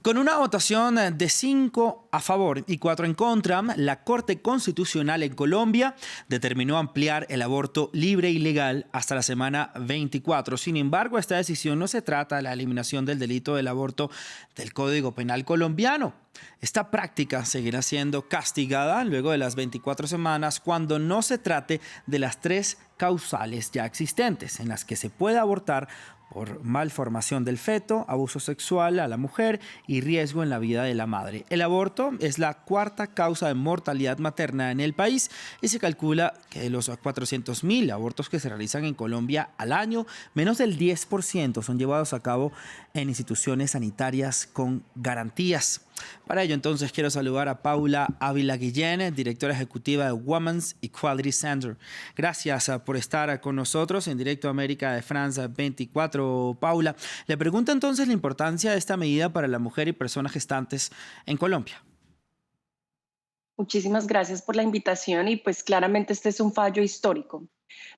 Con una votación de 5 a favor y 4 en contra, la Corte Constitucional en Colombia determinó ampliar el aborto libre y legal hasta la semana 24. Sin embargo, esta decisión no se trata de la eliminación del delito del aborto del Código Penal colombiano. Esta práctica seguirá siendo castigada luego de las 24 semanas cuando no se trate de las 3 causales ya existentes en las que se puede abortar por malformación del feto, abuso sexual a la mujer y riesgo en la vida de la madre. El aborto es la 4ª causa de mortalidad materna en el país y se calcula que de los 400.000 abortos que se realizan en Colombia al año, menos del 10% son llevados a cabo en instituciones sanitarias con garantías. Para ello, entonces, quiero saludar a Paula Ávila Guillén, directora ejecutiva de Women's Equality Center. Gracias por estar con nosotros en Directo América de France 24. Paula, le pregunto entonces la importancia de esta medida para la mujer y personas gestantes en Colombia. Muchísimas gracias por la invitación y pues claramente este es un fallo histórico,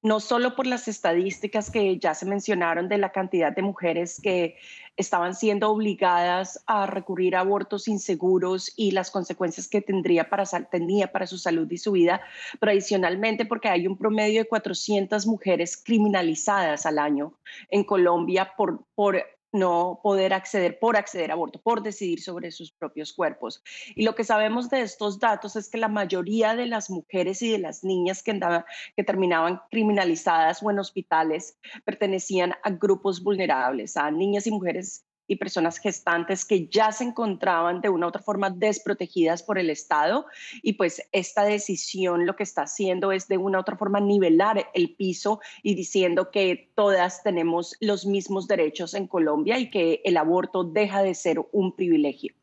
no solo por las estadísticas que ya se mencionaron de la cantidad de mujeres que estaban siendo obligadas a recurrir a abortos inseguros y las consecuencias que tenía para su salud y su vida, pero adicionalmente porque hay un promedio de 400 mujeres criminalizadas al año en Colombia por no poder acceder a aborto, por decidir sobre sus propios cuerpos. Y lo que sabemos de estos datos es que la mayoría de las mujeres y de las niñas que terminaban criminalizadas o en hospitales pertenecían a grupos vulnerables, a niñas y mujeres y personas gestantes que ya se encontraban de una u otra forma desprotegidas por el Estado, y pues esta decisión lo que está haciendo es de una u otra forma nivelar el piso y diciendo que todas tenemos los mismos derechos en Colombia y que el aborto deja de ser un privilegio.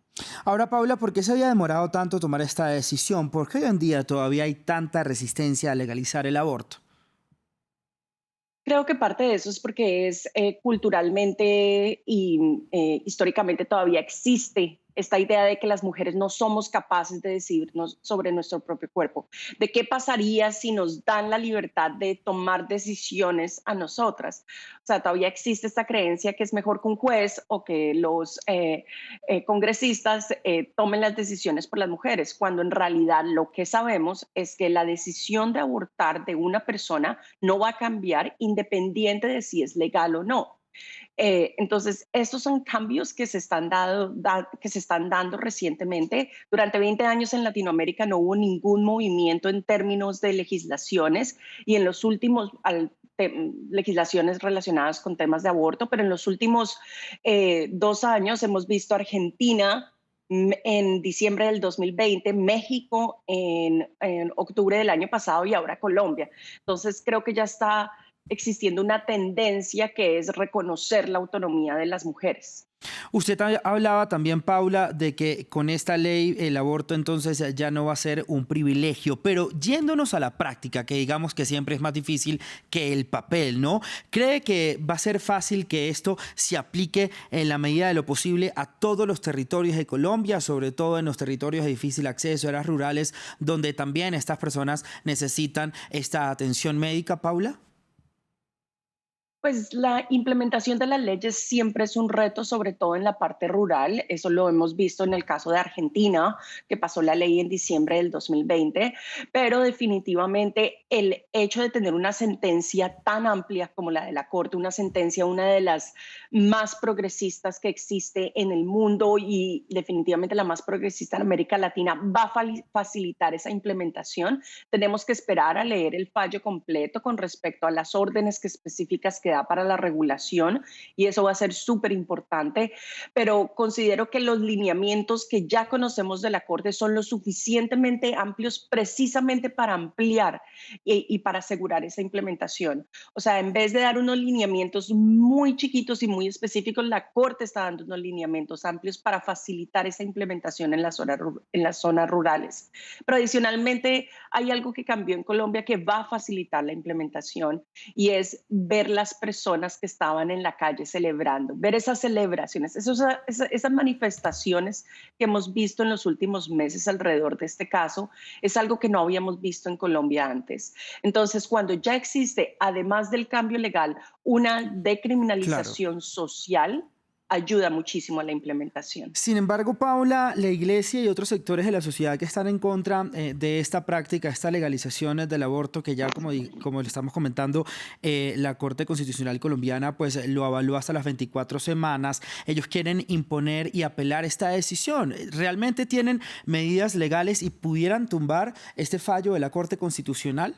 Ahora, Paula, ¿por qué se había demorado tanto tomar esta decisión? ¿Por qué hoy en día todavía hay tanta resistencia a legalizar el aborto? Creo que parte de eso es porque es culturalmente y históricamente todavía existe esta idea de que las mujeres no somos capaces de decidirnos sobre nuestro propio cuerpo. ¿De qué pasaría si nos dan la libertad de tomar decisiones a nosotras? O sea, todavía existe esta creencia que es mejor que un juez o que los congresistas tomen las decisiones por las mujeres, cuando en realidad lo que sabemos es que la decisión de abortar de una persona no va a cambiar independiente de si es legal o no. Entonces, estos son cambios que que se están dando recientemente. Durante 20 años en Latinoamérica no hubo ningún movimiento en términos de legislaciones y en los últimos, legislaciones relacionadas con temas de aborto, pero en los últimos 2 años hemos visto a Argentina en diciembre del 2020, México en octubre del año pasado y ahora Colombia. Entonces, creo que ya está existiendo una tendencia que es reconocer la autonomía de las mujeres. Usted hablaba también, Paula, de que con esta ley el aborto entonces ya no va a ser un privilegio, pero yéndonos a la práctica, que digamos que siempre es más difícil que el papel, ¿no? ¿Cree que va a ser fácil que esto se aplique en la medida de lo posible a todos los territorios de Colombia, sobre todo en los territorios de difícil acceso, áreas rurales, donde también estas personas necesitan esta atención médica, Paula? Pues la implementación de las leyes siempre es un reto, sobre todo en la parte rural. Eso lo hemos visto en el caso de Argentina, que pasó la ley en diciembre del 2020, pero definitivamente el hecho de tener una sentencia tan amplia como la de la Corte, una de las más progresistas que existe en el mundo y definitivamente la más progresista en América Latina, va a facilitar esa implementación. Tenemos que esperar a leer el fallo completo con respecto a las órdenes específicas que da para la regulación, y eso va a ser súper importante, pero considero que los lineamientos que ya conocemos de la Corte son lo suficientemente amplios precisamente para ampliar y para asegurar esa implementación. O sea, en vez de dar unos lineamientos muy chiquitos y muy específicos, la Corte está dando unos lineamientos amplios para facilitar esa implementación en en las zonas rurales. Pero adicionalmente hay algo que cambió en Colombia que va a facilitar la implementación, y es ver las personas que estaban en la calle celebrando, ver esas celebraciones, esas manifestaciones que hemos visto en los últimos meses alrededor de este caso, es algo que no habíamos visto en Colombia antes. Entonces, cuando ya existe, además del cambio legal, una Claro. decriminalización social, ayuda muchísimo a la implementación. Sin embargo, Paula, la Iglesia y otros sectores de la sociedad que están en contra de esta práctica, esta legalización del aborto, que ya como le estamos comentando, la Corte Constitucional colombiana pues lo avaló hasta las 24 semanas. Ellos quieren imponer y apelar esta decisión. ¿Realmente tienen medidas legales y pudieran tumbar este fallo de la Corte Constitucional?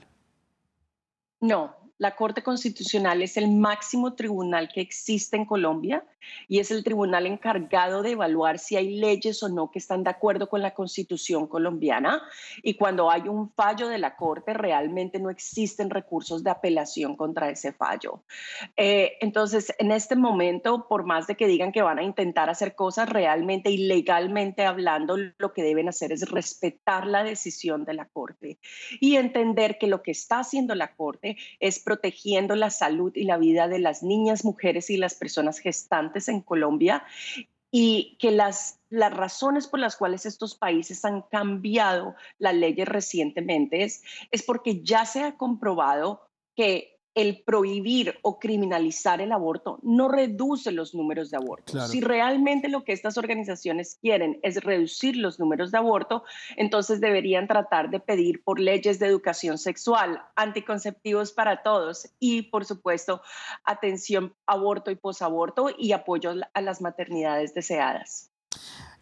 No, la Corte Constitucional es el máximo tribunal que existe en Colombia y es el tribunal encargado de evaluar si hay leyes o no que están de acuerdo con la Constitución colombiana. Y cuando hay un fallo de la Corte, realmente no existen recursos de apelación contra ese fallo. Entonces, en este momento, por más de que digan que van a intentar hacer cosas, realmente y legalmente hablando, lo que deben hacer es respetar la decisión de la Corte y entender que lo que está haciendo la Corte es protegiendo la salud y la vida de las niñas, mujeres y las personas gestantes en Colombia, y que las razones por las cuales estos países han cambiado las leyes recientemente es porque ya se ha comprobado que el prohibir o criminalizar el aborto no reduce los números de aborto. Claro. Si realmente lo que estas organizaciones quieren es reducir los números de aborto, entonces deberían tratar de pedir por leyes de educación sexual, anticonceptivos para todos y, por supuesto, atención aborto y posaborto y apoyo a las maternidades deseadas.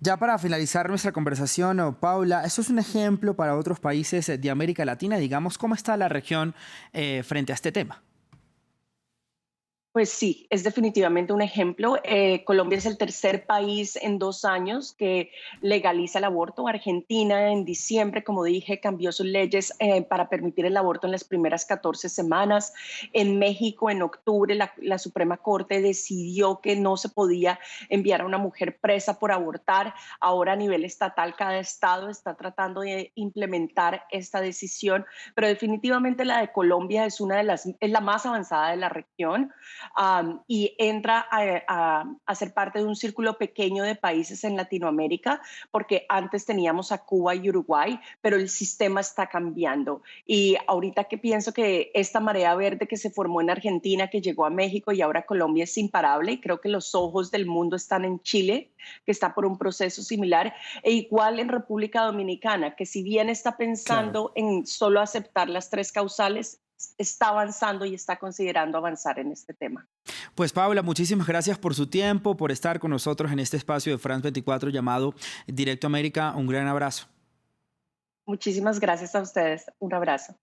Ya para finalizar nuestra conversación, Paula, eso es un ejemplo para otros países de América Latina. Digamos, ¿cómo está la región frente a este tema? Pues sí, es definitivamente un ejemplo. Colombia es el tercer país en 2 años que legaliza el aborto. Argentina en diciembre, como dije, cambió sus leyes para permitir el aborto en las primeras 14 semanas. En México, en octubre, la Suprema Corte decidió que no se podía enviar a una mujer presa por abortar. Ahora a nivel estatal, cada estado está tratando de implementar esta decisión, pero definitivamente la de Colombia es es la más avanzada de la región. Y entra a ser parte de un círculo pequeño de países en Latinoamérica, porque antes teníamos a Cuba y Uruguay, pero el sistema está cambiando. Y ahorita que pienso que esta marea verde que se formó en Argentina, que llegó a México y ahora Colombia es imparable, y creo que los ojos del mundo están en Chile, que está por un proceso similar, e igual en República Dominicana, que si bien está Claro. pensando en solo aceptar las 3 causales, está avanzando y está considerando avanzar en este tema. Pues Paula, muchísimas gracias por su tiempo, por estar con nosotros en este espacio de France 24 llamado Directo América. Un gran abrazo. Muchísimas gracias a ustedes. Un abrazo.